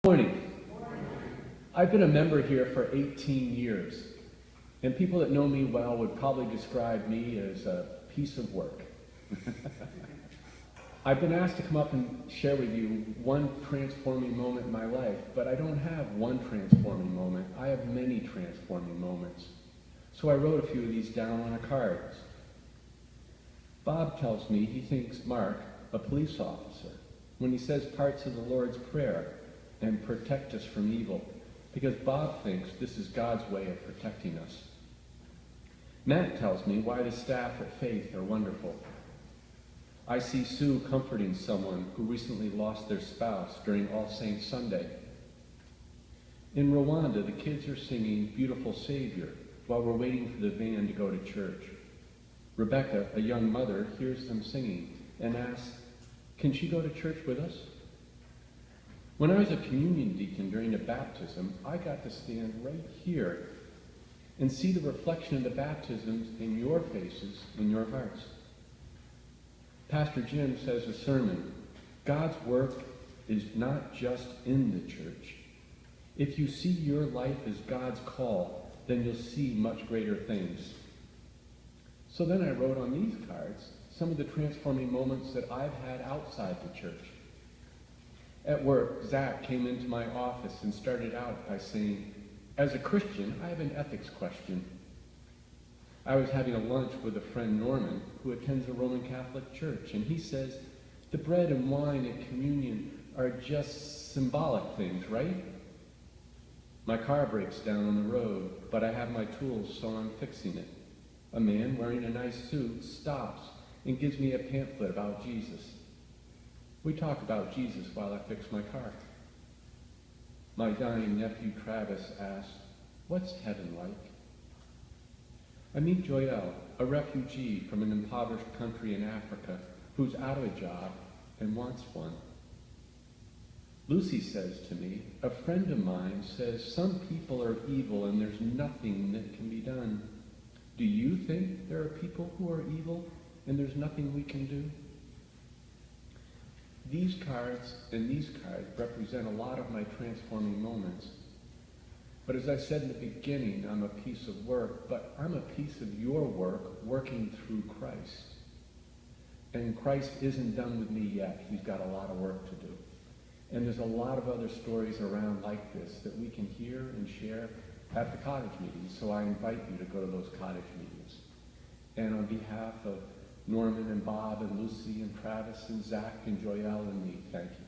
Morning. I've been a member here for 18 years, and people that know me well would probably describe me as a piece of work. I've been asked to come up and share with you one transforming moment in my life, but I don't have one transforming moment. I have many transforming moments. So I wrote a few of these down on a card. Bob tells me he thinks Mark, a police officer, when he says parts of the Lord's Prayer and protect us from evil, because Bob thinks this is God's way of protecting us. Matt tells me why the staff at Faith are wonderful. I see Sue comforting someone who recently lost their spouse during All Saints Sunday. In Rwanda, the kids are singing Beautiful Savior while we're waiting for the van to go to church. Rebecca, a young mother, hears them singing and asks, "Can she go to church with us?" When I was a communion deacon during a baptism, I got to stand right here and see the reflection of the baptisms in your faces, in your hearts. Pastor Jim says a sermon, God's work is not just in the church. If you see your life as God's call, then you'll see much greater things. So then I wrote on these cards some of the transforming moments that I've had outside the church. At work, Zach came into my office and started out by saying, "As a Christian, I have an ethics question." I was having a lunch with a friend, Norman, who attends a Roman Catholic church, and he says, "The bread and wine at communion are just symbolic things, right?" My car breaks down on the road, but I have my tools, so I'm fixing it. A man wearing a nice suit stops and gives me a pamphlet about Jesus. We talk about Jesus while I fix my car. My dying nephew Travis asks, "What's heaven like?" I meet Joel, a refugee from an impoverished country in Africa who's out of a job and wants one. Lucy says to me, "A friend of mine says some people are evil and there's nothing that can be done. Do you think there are people who are evil and there's nothing we can do?" These cards and these cards represent a lot of my transforming moments. But as I said in the beginning, I'm a piece of work, but I'm a piece of your work working through Christ. And Christ isn't done with me yet. He's got a lot of work to do. And there's a lot of other stories around like this that we can hear and share at the cottage meetings. So I invite you to go to those cottage meetings. And on behalf of Norman and Bob and Lucy and Travis and Zach and Joel and me, thank you.